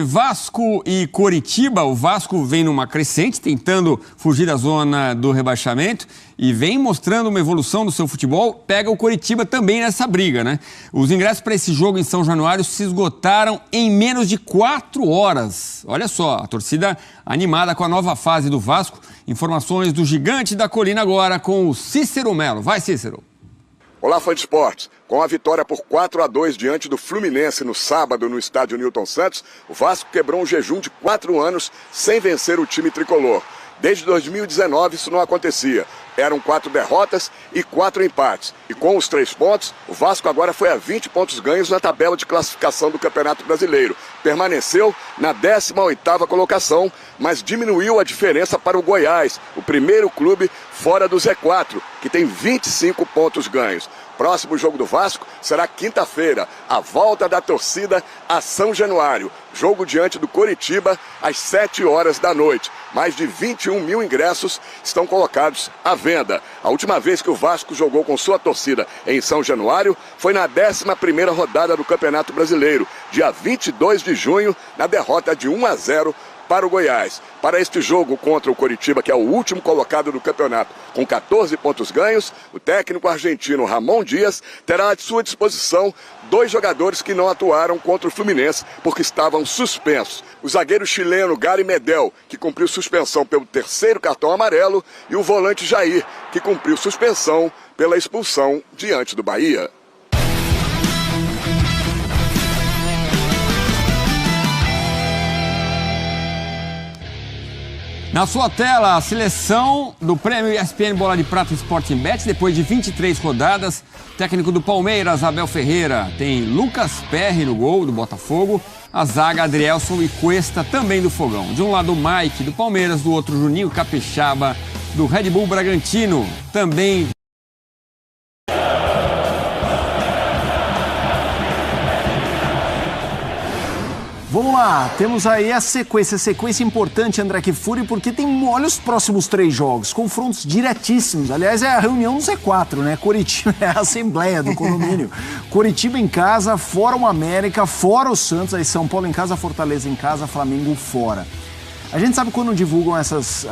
Vasco e Coritiba, o Vasco vem numa crescente, tentando fugir da zona do rebaixamento e vem mostrando uma evolução do seu futebol, pega o Coritiba também nessa briga, né? Os ingressos para esse jogo em São Januário se esgotaram em menos de 4 horas. Olha só, a torcida animada com a nova fase do Vasco. Informações do Gigante da Colina agora com o Cícero Melo. Vai, Cícero. Olá, fã de esportes. Com a vitória por 4-2 diante do Fluminense no sábado no estádio Newton Santos, o Vasco quebrou um jejum de 4 anos sem vencer o time tricolor. Desde 2019 isso não acontecia. Eram 4 derrotas e 4 empates. E com os 3 pontos, o Vasco agora foi a 20 pontos ganhos na tabela de classificação do Campeonato Brasileiro. Permaneceu na 18ª colocação, mas diminuiu a diferença para o Goiás, o primeiro clube fora do Z4, que tem 25 pontos ganhos. Próximo jogo do Vasco será quinta-feira, a volta da torcida a São Januário. Jogo diante do Coritiba às 7 horas da noite. Mais de 21 mil ingressos estão colocados à venda. A última vez que o Vasco jogou com sua torcida em São Januário foi na 11ª rodada do Campeonato Brasileiro, dia 22 de junho, na derrota de 1-0 para o Goiás. Para este jogo contra o Coritiba, que é o último colocado do campeonato, com 14 pontos ganhos, o técnico argentino Ramon Dias terá à sua disposição 2 jogadores que não atuaram contra o Fluminense porque estavam suspensos. O zagueiro chileno Gary Medel, que cumpriu suspensão pelo 3º cartão amarelo, e o volante Jair, que cumpriu suspensão pela expulsão diante do Bahia. Na sua tela, a seleção do Prêmio ESPN Bola de Prata Sporting Bet. Depois de 23 rodadas, o técnico do Palmeiras, Abel Ferreira, tem Lucas Perry no gol do Botafogo, a zaga Adrielson e Cuesta também do Fogão. De um lado, o Mike do Palmeiras, do outro, Juninho Capixaba do Red Bull Bragantino, também. Vamos lá, temos aí a sequência importante, André Kfouri, porque olha os próximos 3 jogos, confrontos diretíssimos. Aliás, é a reunião do Z4, né? Coritiba é a assembleia do condomínio. Coritiba em casa, fora o América, fora o Santos, aí São Paulo em casa, Fortaleza em casa, Flamengo fora. A gente sabe quando divulgam essas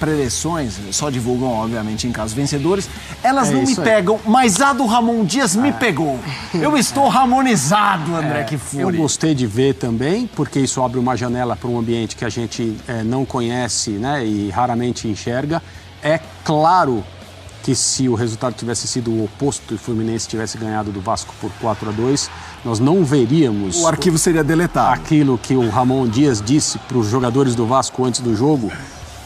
preleções, só divulgam, obviamente, em casos vencedores, elas não me pegam, mas a do Ramon Dias me pegou. Eu estou ramonizado, André Kfouri. Eu gostei de ver também, porque isso abre uma janela para um ambiente que a gente não conhece, né, e raramente enxerga. É claro que se o resultado tivesse sido o oposto e o Fluminense tivesse ganhado do Vasco por 4-2, nós não veríamos... O arquivo seria deletado. Aquilo que o Ramon Dias disse para os jogadores do Vasco antes do jogo,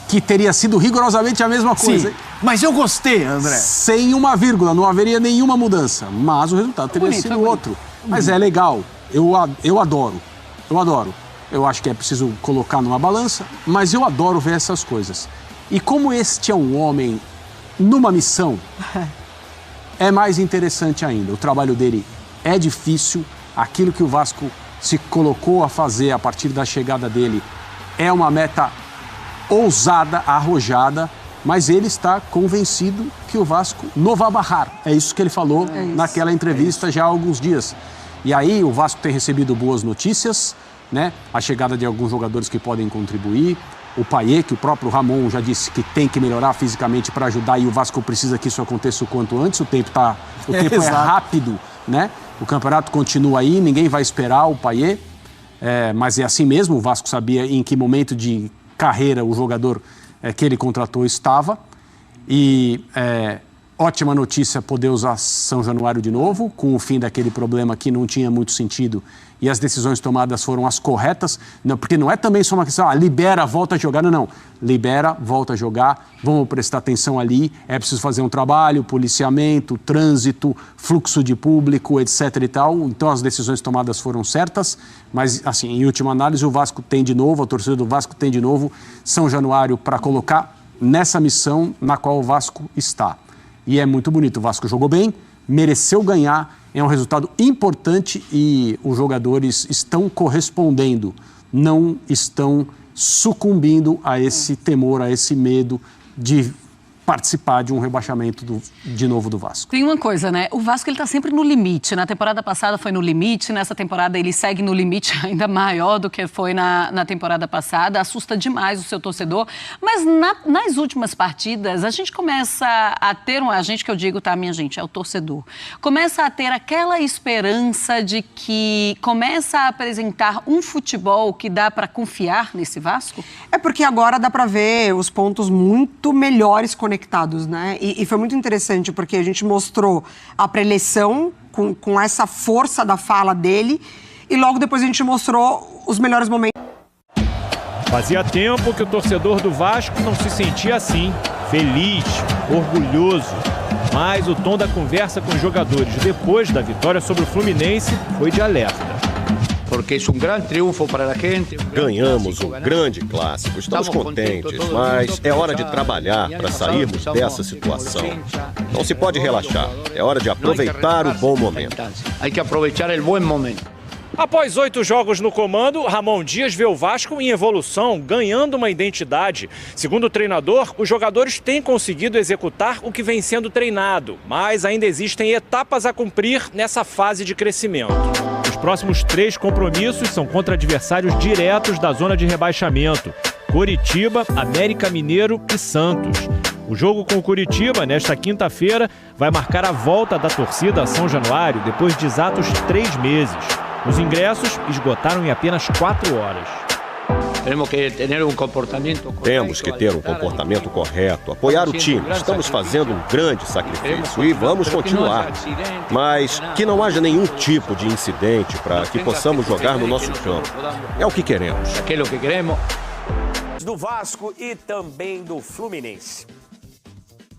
que teria sido rigorosamente a mesma coisa. Sim, mas eu gostei, André. Sem uma vírgula, não haveria nenhuma mudança, mas o resultado teria sido outro. Mas é legal, eu adoro. Eu acho que é preciso colocar numa balança, mas eu adoro ver essas coisas. E como este é um homem numa missão, é mais interessante ainda. O trabalho dele é difícil, aquilo que o Vasco se colocou a fazer a partir da chegada dele é uma meta ousada, arrojada, mas ele está convencido que o Vasco não vai barrar. É isso que ele falou naquela entrevista já há alguns dias. E aí o Vasco tem recebido boas notícias, né? A chegada de alguns jogadores que podem contribuir. O Payet, que o próprio Ramon já disse que tem que melhorar fisicamente para ajudar, e o Vasco precisa que isso aconteça o quanto antes. O tempo é rápido, né? O campeonato continua aí, ninguém vai esperar o Payet, mas é assim mesmo. O Vasco sabia em que momento de carreira o jogador que ele contratou estava. E ótima notícia poder usar São Januário de novo, com o fim daquele problema que não tinha muito sentido e as decisões tomadas foram as corretas, porque não é também só uma questão, libera, volta a jogar, não. Libera, volta a jogar, vamos prestar atenção ali, é preciso fazer um trabalho, policiamento, trânsito, fluxo de público, etc e tal. Então as decisões tomadas foram certas, mas assim, em última análise o Vasco tem de novo, a torcida do Vasco tem de novo São Januário para colocar nessa missão na qual o Vasco está. E é muito bonito, o Vasco jogou bem, mereceu ganhar, é um resultado importante e os jogadores estão correspondendo, não estão sucumbindo a esse temor, a esse medo de participar de um rebaixamento de novo do Vasco. Tem uma coisa, né? O Vasco, ele tá sempre no limite. Na temporada passada foi no limite, nessa temporada ele segue no limite ainda maior do que foi na temporada passada. Assusta demais o seu torcedor. Mas nas últimas partidas, a gente começa a ter, a gente que eu digo, tá, minha gente, é o torcedor. Começa a ter aquela esperança de que começa a apresentar um futebol que dá para confiar nesse Vasco? É porque agora dá para ver os pontos muito melhores conectados, né? E foi muito interessante porque a gente mostrou a preleção com essa força da fala dele e logo depois a gente mostrou os melhores momentos. Fazia tempo que o torcedor do Vasco não se sentia assim, feliz, orgulhoso. Mas o tom da conversa com os jogadores depois da vitória sobre o Fluminense foi de alerta. Porque é um grande triunfo para a gente. Ganhamos um grande clássico, estamos contentes, mas é hora de trabalhar para sairmos dessa situação. Não se pode relaxar, é hora de aproveitar o bom momento. Hay que aproveitar o bom momento. Após 8 jogos no comando, Ramon Dias vê o Vasco em evolução, ganhando uma identidade. Segundo o treinador, os jogadores têm conseguido executar o que vem sendo treinado, mas ainda existem etapas a cumprir nessa fase de crescimento. Os próximos 3 compromissos são contra adversários diretos da zona de rebaixamento: Coritiba, América Mineiro e Santos. O jogo com o Coritiba, nesta quinta-feira, vai marcar a volta da torcida a São Januário depois de exatos 3 meses. Os ingressos esgotaram em apenas 4 horas. Temos que ter um comportamento correto, apoiar o time. Estamos fazendo um grande sacrifício e vamos continuar. Mas que não haja nenhum tipo de incidente para que possamos jogar no nosso campo. É o que queremos. Do Vasco e também do Fluminense.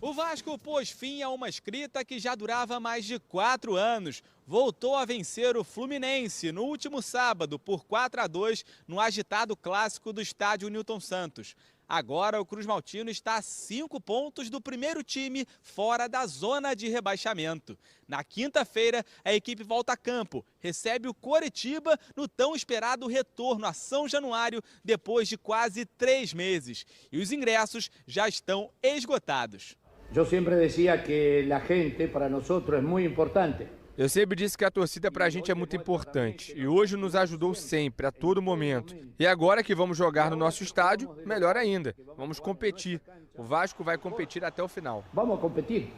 O Vasco pôs fim a uma escrita que já durava mais de 4 anos. Voltou a vencer o Fluminense no último sábado por 4-2 no agitado clássico do estádio Newton Santos. Agora o Cruz Maltino está a 5 pontos do primeiro time fora da zona de rebaixamento. Na quinta-feira, a equipe volta a campo, recebe o Coritiba no tão esperado retorno a São Januário depois de quase 3 meses. E os ingressos já estão esgotados. Eu sempre dizia que a gente para nós é muito importante. Eu sempre disse que a torcida para a gente é muito importante e hoje nos ajudou sempre, a todo momento. E agora que vamos jogar no nosso estádio, melhor ainda, vamos competir. O Vasco vai competir até o final. Vamos competir.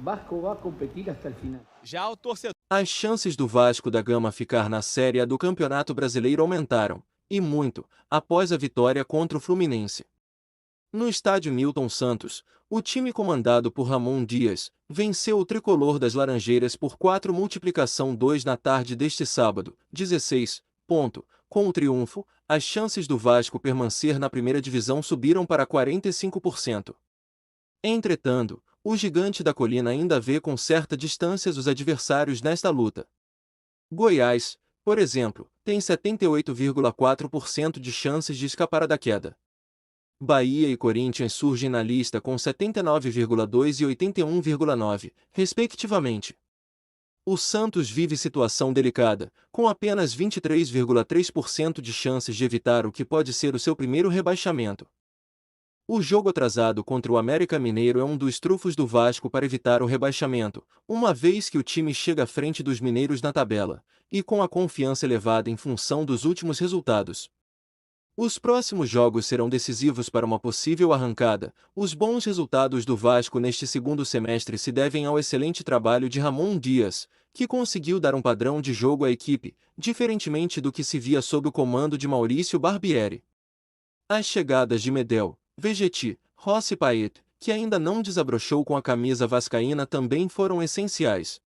Vasco vai competir até o final. Já o torcedor... As chances do Vasco da Gama ficar na Série A do Campeonato Brasileiro aumentaram, e muito, após a vitória contra o Fluminense. No estádio Newton Santos, o time comandado por Ramon Dias venceu o tricolor das Laranjeiras por 4x2 na tarde deste sábado, 16. Com o triunfo, as chances do Vasco permanecer na primeira divisão subiram para 45%. Entretanto, o gigante da colina ainda vê com certa distância os adversários nesta luta. Goiás, por exemplo, tem 78,4% de chances de escapar da queda. Bahia e Corinthians surgem na lista com 79,2% e 81,9%, respectivamente. O Santos vive situação delicada, com apenas 23,3% de chances de evitar o que pode ser o seu primeiro rebaixamento. O jogo atrasado contra o América Mineiro é um dos trunfos do Vasco para evitar o rebaixamento, uma vez que o time chega à frente dos mineiros na tabela, e com a confiança elevada em função dos últimos resultados. Os próximos jogos serão decisivos para uma possível arrancada. Os bons resultados do Vasco neste segundo semestre se devem ao excelente trabalho de Ramon Dias, que conseguiu dar um padrão de jogo à equipe, diferentemente do que se via sob o comando de Maurício Barbieri. As chegadas de Medel, Vegetti, Rossi Paet, que ainda não desabrochou com a camisa vascaína, também foram essenciais.